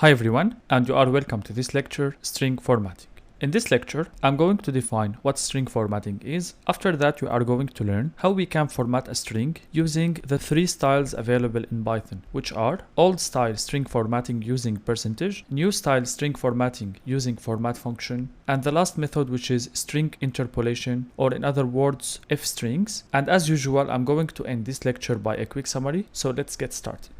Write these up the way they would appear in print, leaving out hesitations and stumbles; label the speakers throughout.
Speaker 1: Hi everyone, and you are welcome to this lecture, String Formatting. In this lecture, I'm going to define what string formatting is. After that, we are going to learn how we can format a string using the three styles available in Python, which are old style string formatting using percentage, new style string formatting using format function, and the last method, which is string interpolation, or in other words, if strings. And as usual, I'm going to end this lecture by a quick summary, so let's get started.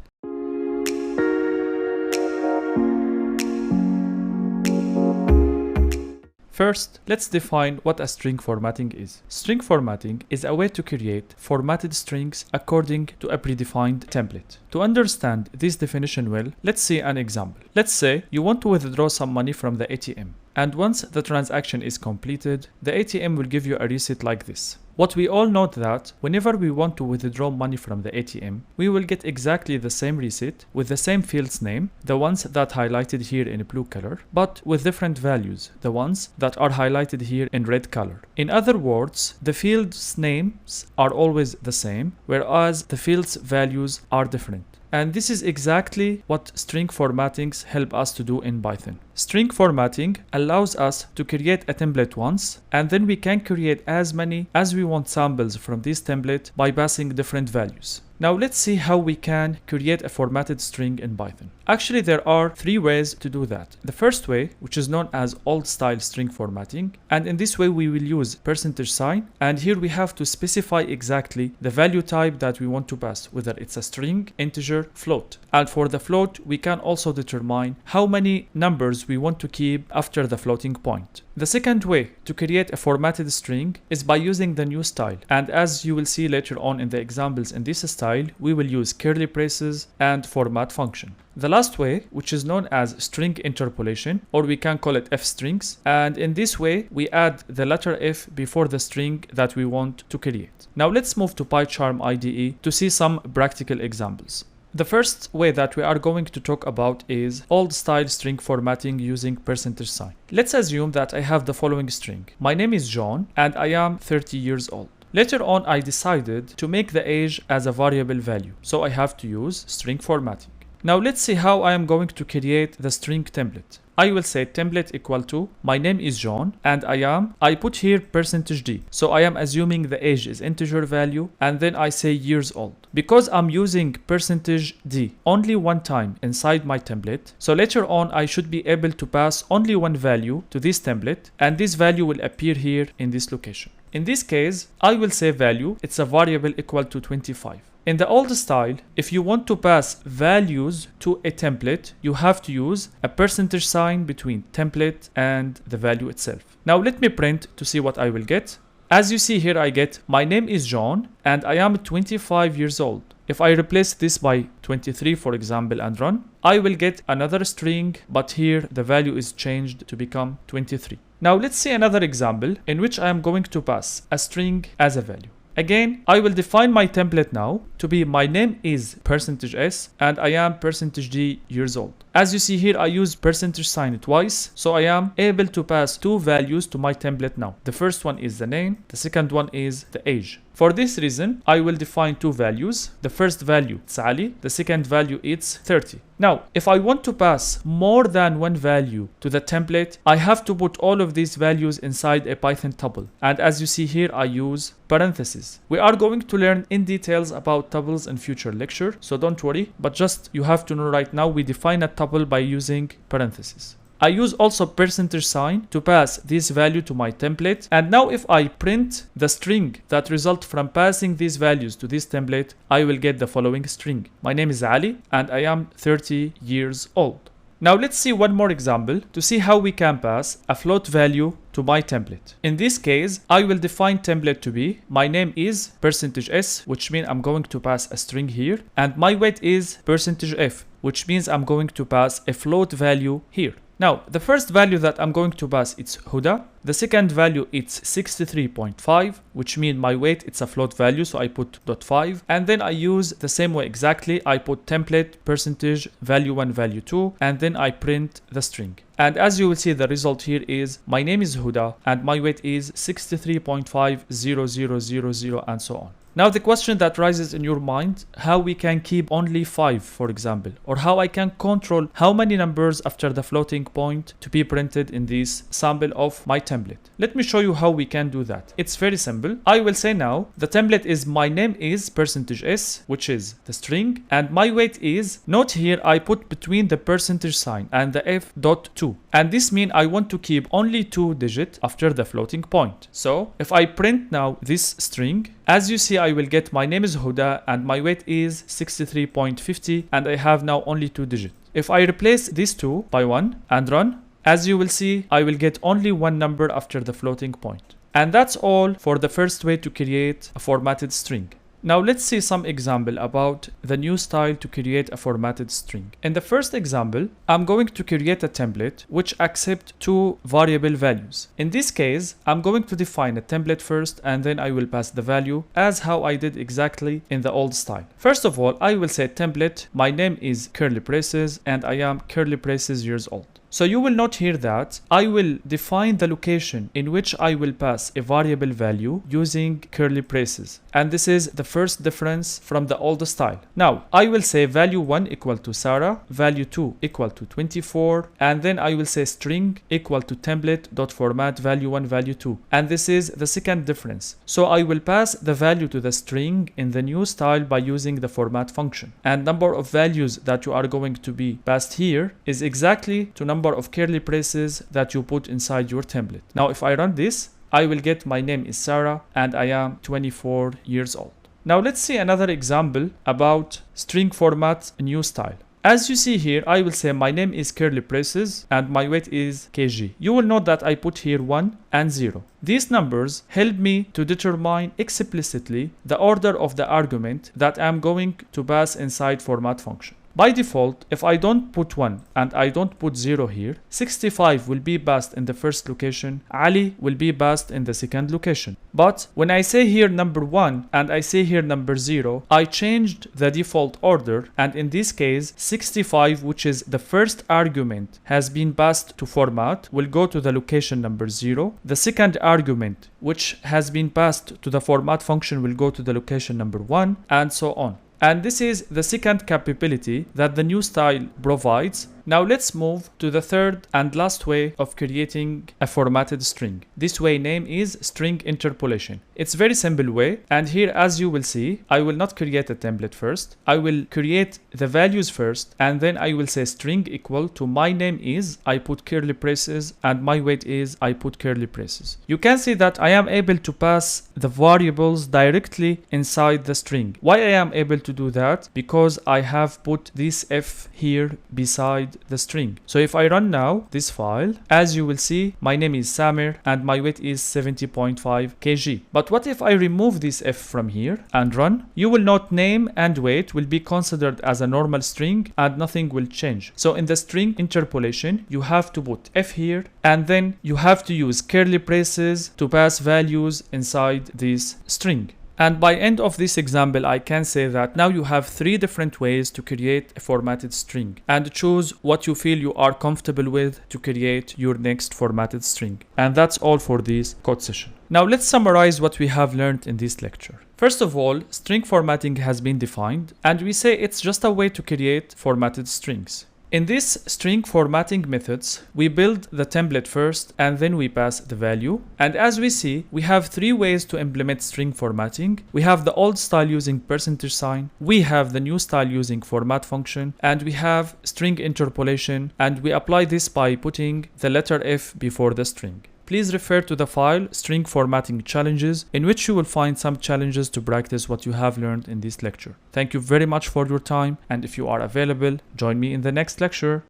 Speaker 1: First, let's define what a string formatting is. String formatting is a way to create formatted strings according to a predefined template. To understand this definition well, let's see an example. Let's say you want to withdraw some money from the ATM, and once the transaction is completed, the ATM will give you a receipt like this. What we all know that whenever we want to withdraw money from the ATM, we will get exactly the same receipt with the same field's name, the ones that highlighted here in blue color, but with different values, the ones that are highlighted here in red color. In other words, the field's names are always the same, whereas the field's values are different. And this is exactly what string formattings help us to do in Python. String formatting allows us to create a template once, and then we can create as many as we want samples from this template by passing different values. Now let's see how we can create a formatted string in Python. Actually, there are three ways to do that. The first way, which is known as old style string formatting, and in this way we will use %, and here we have to specify exactly the value type that we want to pass, whether it's a string, integer, float. And for the float, we can also determine how many numbers we want to keep after the floating point. The second way to create a formatted string is by using the new style, and as you will see later on in the examples in this style, we will use curly braces and format function. The last way, which is known as string interpolation, or we can call it f strings, and in this way we add the letter f before the string that we want to create. Now let's move to PyCharm IDE to see some practical examples. The first way that we are going to talk about is old style string formatting using %. Let's assume that I have the following string. My name is John and I am 30 years old. Later on, I decided to make the age as a variable value, so I have to use string formatting. Now let's see how I am going to create the string template. I will say template equal to my name is John and I put here %d. So I am assuming the age is integer value, and then I say years old. Because I'm using %d only one time inside my template, so later on I should be able to pass only one value to this template, and this value will appear here in this location. In this case, I will say value, it's a variable equal to 25. In the old style, if you want to pass values to a template, you have to use a % between template and the value itself. Now let me print to see what I will get. As you see here, I get my name is John and I am 25 years old. If I replace this by 23, for example, and run, I will get another string, but here the value is changed to become 23. Now let's see another example in which I am going to pass a string as a value. Again, I will define my template now to be my name is %s and I am %d years old. As you see here, I use % twice, so I am able to pass two values to my template now. The first one is the name, the second one is the age. For this reason, I will define two values. The first value is Ali, the second value is 30. Now, if I want to pass more than one value to the template, I have to put all of these values inside a Python tuple. And as you see here, I use parentheses. We are going to learn in details about tuples in future lecture, so don't worry, but just you have to know right now we define a tuple by using parentheses. I use also % to pass this value to my template, and now if I print the string that result from passing these values to this template, I will get the following string. My name is Ali and I am 30 years old. Now let's see one more example to see how we can pass a float value to my template. In this case, I will define template to be my name is %s, which means I'm going to pass a string here, and my weight is %f, which means I'm going to pass a float value here. Now, the first value that I'm going to pass is Huda. The second value it's 63.5, which means my weight it's a float value, so I put .5, and then I use the same way exactly. I put template %value 1 value 2, and then I print the string. And as you will see, the result here is my name is Huda and my weight is 63.50000, and so on. Now the question that rises in your mind, how we can keep only 5, for example, or how I can control how many numbers after the floating point to be printed in this sample of my template. Let me show you how we can do that. It's very simple. I will say now the template is my name is %s, which is the string, and my weight is, note here I put between the percentage sign and the f.2, and this means I want to keep only 2 digits after the floating point. So if I print now this string, as you see, I will get my name is Huda and my weight is 63.50, and I have now only 2 digits. If I replace these two by 1 and run, as you will see, I will get only 1 number after the floating point. And that's all for the first way to create a formatted string. Now let's see some example about the new style to create a formatted string. In the first example, I'm going to create a template which accepts 2 variable values. In this case, I'm going to define a template first and then I will pass the value as how I did exactly in the old style. First of all, I will say template, my name is curly braces and I am curly braces years old. So you will note here that I will define the location in which I will pass a variable value using curly braces. And this is the first difference from the old style. Now, I will say value 1 equal to Sarah, value 2 equal to 24, and then I will say string equal to template.format value 1, value 2. And this is the second difference. So I will pass the value to the string in the new style by using the format function. And number of values that you are going to be passed here is exactly to number of curly braces that you put inside your template. Now if I run this, I will get my name is Sarah and I am 24 years old. Now let's see another example about string format new style. As you see here, I will say my name is curly braces and my weight is kg. You will note that I put here 1 and 0. These numbers help me to determine explicitly the order of the argument that I'm going to pass inside format function. By default, if I don't put 1 and I don't put 0 here, 65 will be passed in the first location, Ali will be passed in the second location. But when I say here number 1 and I say here number 0, I changed the default order, and in this case 65, which is the first argument, has been passed to format, will go to the location number 0. The second argument, which has been passed to the format function, will go to the location number 1, and so on. And this is the second capability that the new style provides. Now let's move to the third and last way of creating a formatted string. This way name is string interpolation. It's very simple way, and here as you will see, I will not create a template first. I will create the values first, and then I will say string equal to my name is, I put curly braces, and my weight is, I put curly braces. You can see that I am able to pass the variables directly inside the string. Why I am able to do that? Because I have put this f here beside the string. So if I run now this file, as you will see, my name is Samir and my weight is 70.5 kg. But what if I remove this f from here and run? You will note name and weight will be considered as a normal string and nothing will change. So in the string interpolation, you have to put f here and then you have to use curly braces to pass values inside this string. And by end of this example, I can say that now you have 3 different ways to create a formatted string, and choose what you feel you are comfortable with to create your next formatted string. And that's all for this code session. Now let's summarize what we have learned in this lecture. First of all, string formatting has been defined, and we say it's just a way to create formatted strings. In this string formatting methods, we build the template first and then we pass the value. And as we see, we have 3 ways to implement string formatting. We have the old style using percentage sign, we have the new style using format function, and we have string interpolation, and we apply this by putting the letter F before the string. Please refer to the file String Formatting Challenges, in which you will find some challenges to practice what you have learned in this lecture. Thank you very much for your time, and if you are available, join me in the next lecture.